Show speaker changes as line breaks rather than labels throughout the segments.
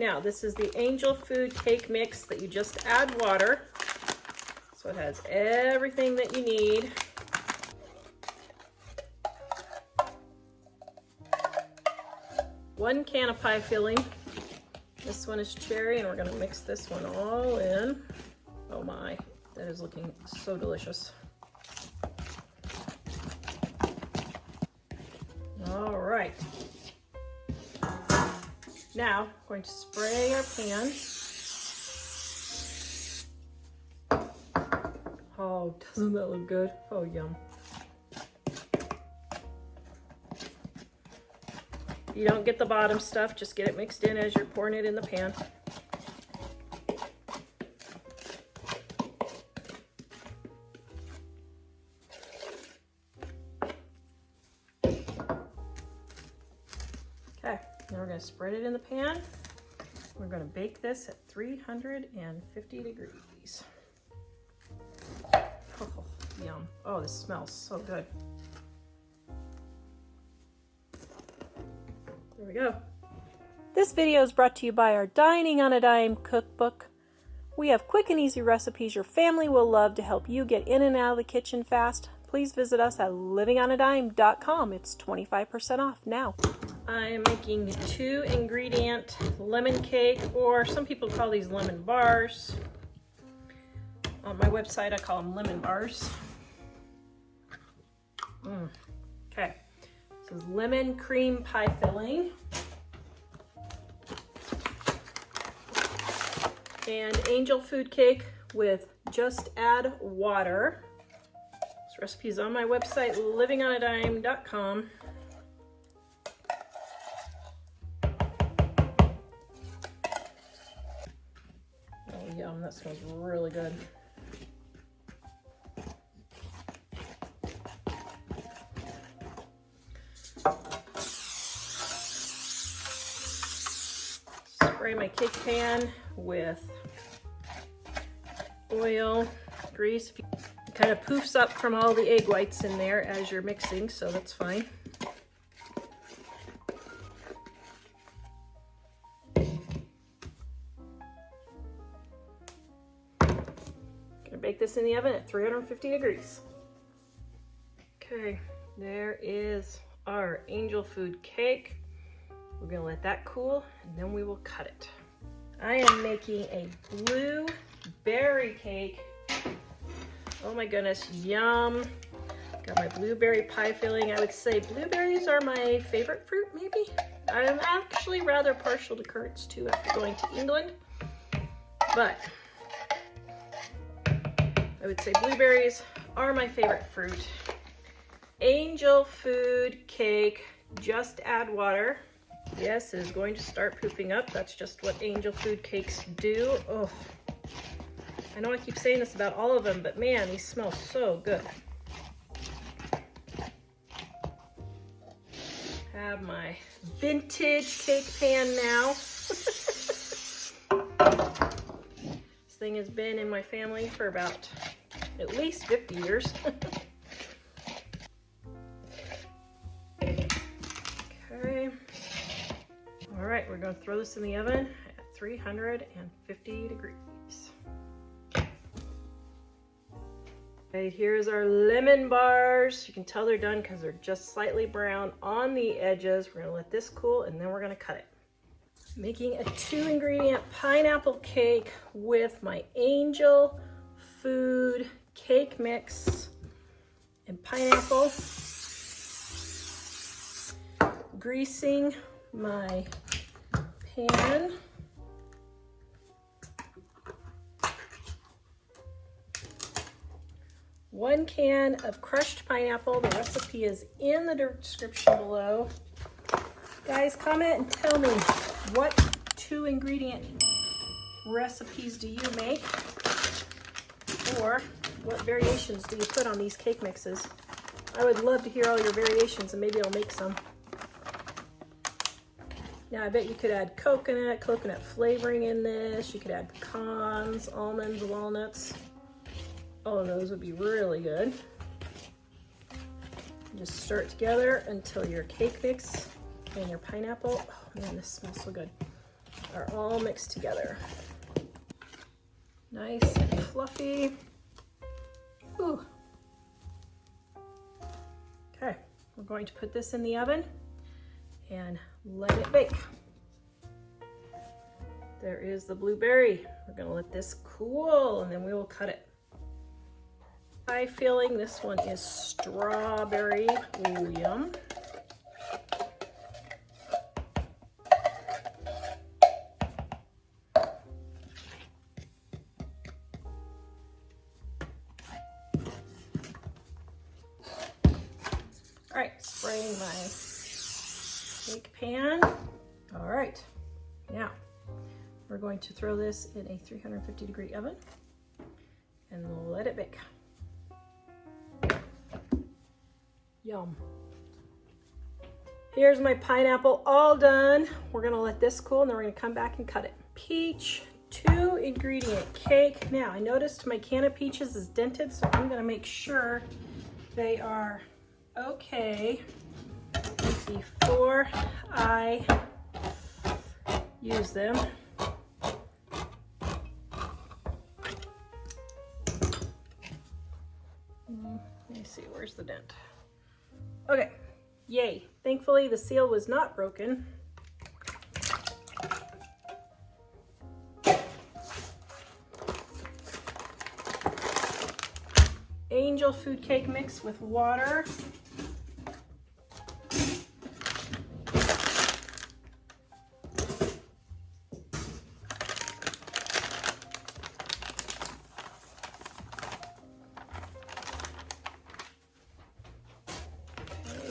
Now, this is the Angel Food Cake Mix that you just add water. So it has everything that you need. One can of pie filling. This one is cherry, and we're gonna mix this one all in. Oh my, that is looking so delicious. All right. Now, I'm going to spray our pan. Oh, doesn't that look good? Oh, yum. If you don't get the bottom stuff, just get it mixed in as you're pouring it in the pan. Okay, now we're going to spread it in the pan. We're going to bake this at 350 degrees. Oh, yum. Oh, this smells so good. There we go. This video is brought to you by our Dining on a Dime cookbook. We have quick and easy recipes your family will love to help you get in and out of the kitchen fast. Please visit us at livingonadime.com. It's 25% off now. I am making 2-ingredient lemon cake, or some people call these lemon bars. On my website, I call them lemon bars. Okay, this is lemon cream pie filling. And angel food cake with just add water. This recipe is on my website, livingonadime.com. Oh, yum, that smells really good. Spray my cake pan with oil, grease. It kind of poofs up from all the egg whites in there as you're mixing, so that's fine. Gonna bake this in the oven at 350 degrees. Okay, there is our angel food cake. We're gonna let that cool, and then we will cut it. I am making a blueberry cake. Oh my goodness, yum. Got my blueberry pie filling. I would say blueberries are my favorite fruit, maybe. I'm actually rather partial to currants too after going to England. But I would say blueberries are my favorite fruit. Angel food cake, just add water. Yes, it is going to start poofing up. That's just what angel food cakes do. Oh, I know I keep saying this about all of them, but man, these smell so good. Have my vintage cake pan now. This thing has been in my family for about at least 50 years. Okay. All right, we're going to throw this in the oven at 350 degrees. Okay, here's our lemon bars. You can tell they're done because they're just slightly brown on the edges. We're going to let this cool, and then we're going to cut it. Making a 2-ingredient pineapple cake with my angel food cake mix and pineapple. Greasing my pan. One can of crushed pineapple. The recipe is in the description below. Guys, comment and tell me, what 2-ingredient recipes do you make? Or what variations do you put on these cake mixes? I would love to hear all your variations, and maybe I'll make some. Now, I bet you could add coconut flavoring in this. You could add pecans, almonds, walnuts. All of those would be really good. Just stir it together until your cake mix and your pineapple. Oh man, this smells so good. are all mixed together. Nice and fluffy. Ooh. Okay, we're going to put this in the oven and let it bake. There is the blueberry. We're gonna let this cool and then we will cut it. Pie filling, this one is strawberry. Ooh, yum. All right, spraying my cake pan. All right, now we're going to throw this in a 350-degree oven and let it bake. Yum. Here's my pineapple all done. We're gonna let this cool and then we're gonna come back and cut it. Peach 2-ingredient cake. Now I noticed my can of peaches is dented, so I'm gonna make sure they are okay before I use them. Let me see, where's the dent? Okay, yay. Thankfully the seal was not broken. Angel food cake mix with water.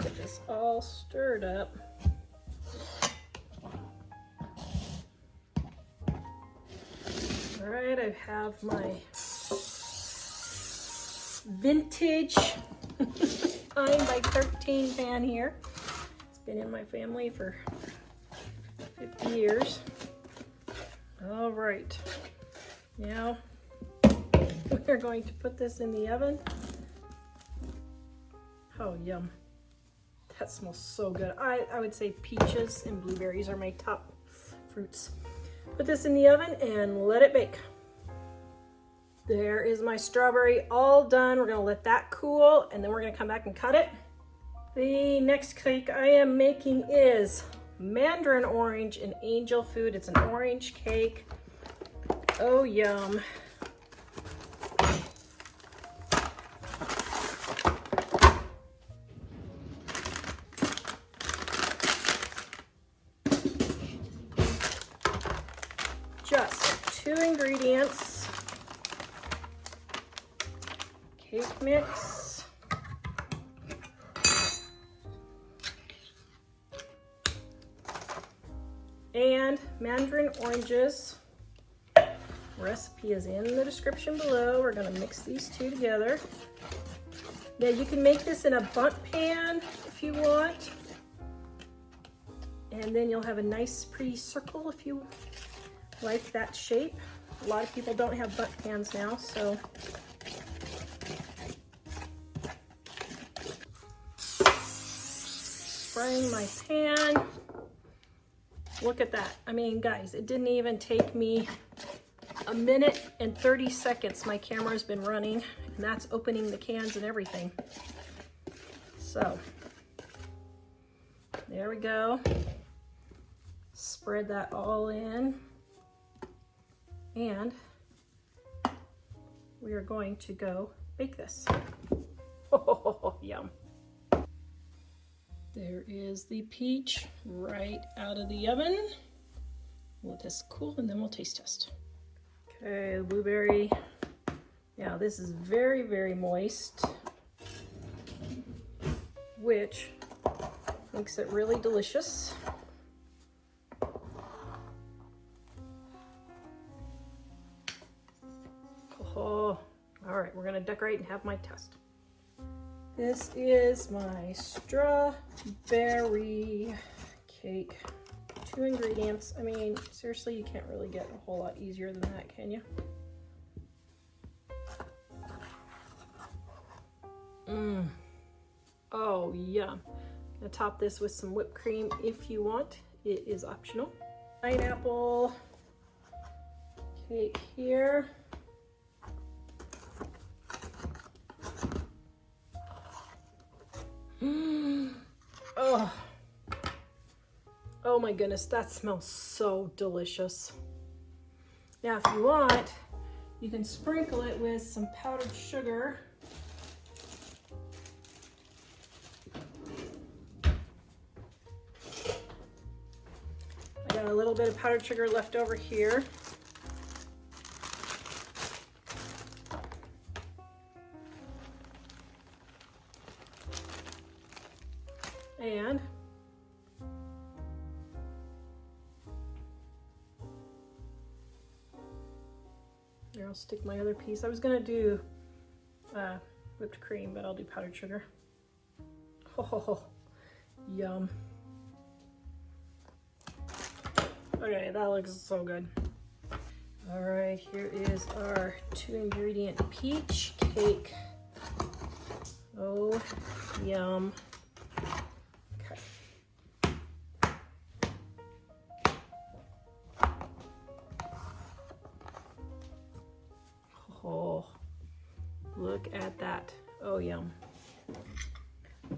Get this all stirred up. All right, I have my vintage 9 by 13 pan here. It's been in my family for 50 years. All right, now we're going to put this in the oven. Oh, yum. That smells so good. I would say peaches and blueberries are my top fruits. Put this in the oven and let it bake. There is my strawberry all done. We're gonna let that cool and then we're gonna come back and cut it. The next cake I am making is mandarin orange and angel food. It's an orange cake. Oh, yum. Just 2 ingredients. Cake mix. And mandarin oranges. Recipe is in the description below. We're gonna mix these two together. Now you can make this in a bundt pan if you want. And then you'll have a nice pretty circle if you like that shape. A lot of people don't have bundt pans now, so. Spraying my pan. Look at that. I mean, guys, it didn't even take me a minute and 30 seconds. My camera's been running, and that's opening the cans and everything. So, there we go. Spread that all in. And we are going to go bake this. Oh, yum. There is the peach right out of the oven. Let this cool and then we'll taste test. Okay, the blueberry. Now this is very, very moist, which makes it really delicious. Oh, all right, we're gonna decorate and have my test. This is my strawberry cake. 2 ingredients. I mean, seriously, you can't really get a whole lot easier than that, can you? Oh, yum. I'm gonna top this with some whipped cream if you want. It is optional. pineapple cake here. Oh. Oh my goodness, that smells so delicious. Now, if you want, you can sprinkle it with some powdered sugar. I got a little bit of powdered sugar left over here. And here, I'll stick my other piece. I was gonna do whipped cream, but I'll do powdered sugar. Oh, yum. Okay, that looks so good. All right, here is our 2-ingredient peach cake. Oh, yum. Okay. Oh, look at that. Oh, yum.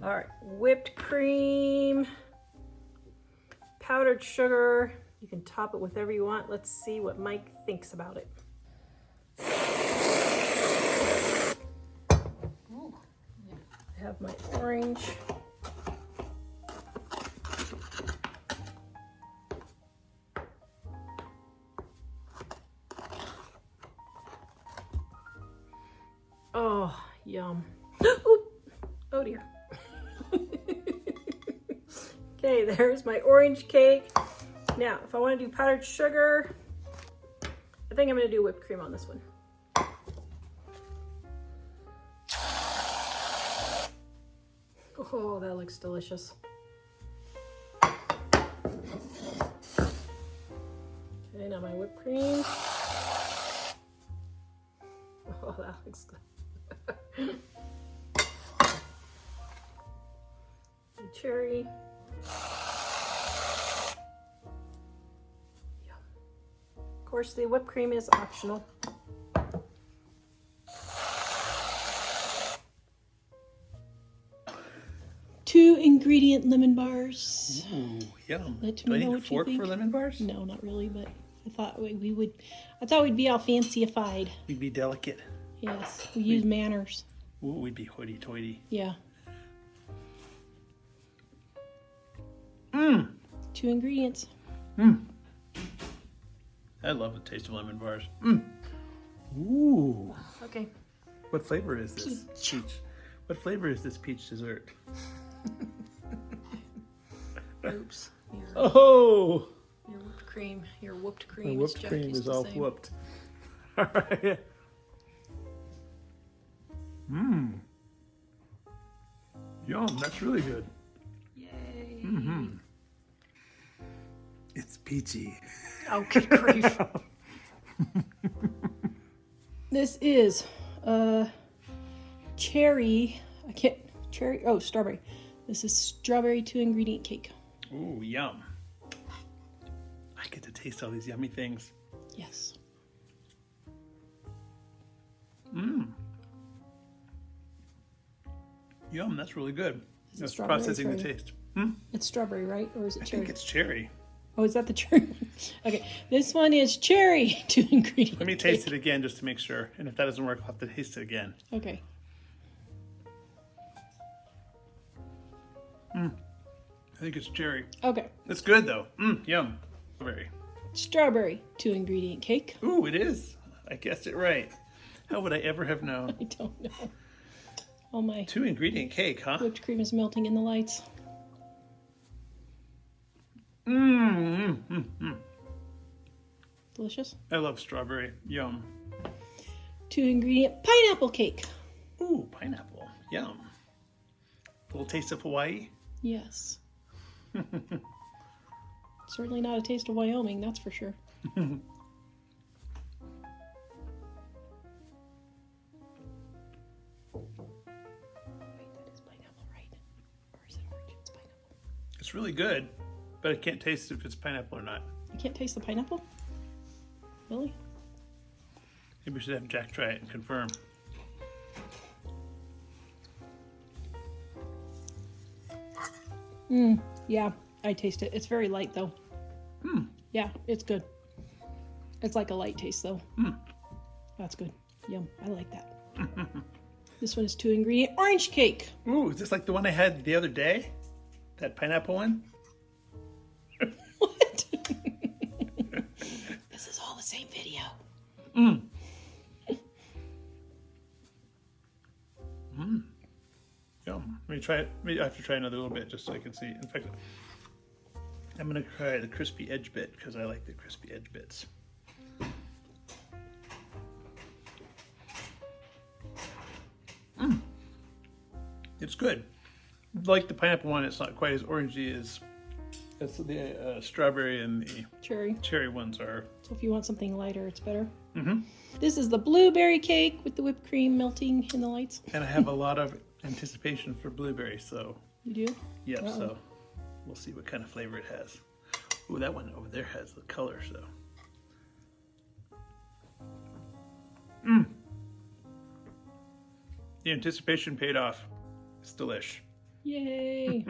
All right, whipped cream, powdered sugar. You can top it with whatever you want. Let's see what Mike thinks about it. Ooh, I have my orange. Oh, yum. Oh dear. Okay, there's my orange cake. Now, if I want to do powdered sugar, I think I'm going to do whipped cream on this one. Oh, that looks delicious. Okay, now my whipped cream. Oh, that looks good. Cherry. Of course, the whipped cream is optional. 2-ingredient lemon bars.
Ooh, yum.
Let
Do
me
I
know
need a
what you
fork
think.
for lemon bars?
No, not really, but I thought we would. I thought we'd be all fancy-ified.
We'd be delicate.
Yes, we use manners.
Ooh, we'd be hoity-toity.
Yeah.
Mmm.
2 ingredients.
Mmm. I love the taste of lemon bars. Mmm. Ooh.
Okay.
What flavor is this?
Peach.
What flavor is this peach dessert?
Oops.
Oh!
Your whipped cream. Your whooped
The
cream.
whipped cream is all whooped. All right. Mmm. Yum, that's really good.
Yay.
Mm-hmm. It's peachy.
Oh, good grief. This is cherry. Strawberry. This is strawberry 2-ingredient cake.
Ooh, yum. I get to taste all these yummy things.
Yes.
Mmm. Yum, that's really good. That's
strawberry
processing the
cherry?
taste. Hmm?
It's strawberry, right? Or is it
I
cherry?
think it's cherry.
Oh, is that the cherry? Okay, this one is cherry 2-ingredient.
Let me taste it again just to make sure. And if that doesn't work, I'll have to taste it again.
Okay.
I think it's cherry.
Okay.
It's good though. Yum. Strawberry.
Strawberry 2-ingredient cake.
Ooh, it is. I guessed it right. How would I ever have known?
I don't know. All my
2-ingredient cake, huh?
whipped cream is melting in the lights. Delicious.
I love strawberry. Yum.
2-ingredient pineapple cake.
Ooh, pineapple. Yum. A little taste of Hawaii.
Yes. Certainly not a taste of Wyoming, that's for sure.
Wait,
that is pineapple, right? Or is it orange? It's pineapple.
it's really good, but I can't taste if it's pineapple or not.
You can't taste the pineapple? Really?
Maybe we should have Jack try it and confirm.
Yeah, I taste it. It's very light though. Yeah, it's good. It's like a light taste though. That's good. Yum. I like that. This one is 2-ingredient orange cake.
Ooh, is this like the one I had the other day? That pineapple one?
What? This is all the same video.
Yum. Let me try it. Maybe I have to try another little bit just so I can see. In fact, I'm going to try the crispy edge bit because I like the crispy edge bits. It's good. Like the pineapple one, it's not quite as orangey as the strawberry and the cherry ones are.
So if you want something lighter, it's better. This is the blueberry cake with the whipped cream melting in the lights.
And I have a lot of anticipation for blueberry, so.
You do?
Yep, so we'll see what kind of flavor it has. Ooh, that one over there has the color, so. The anticipation paid off. It's delish.
Yay.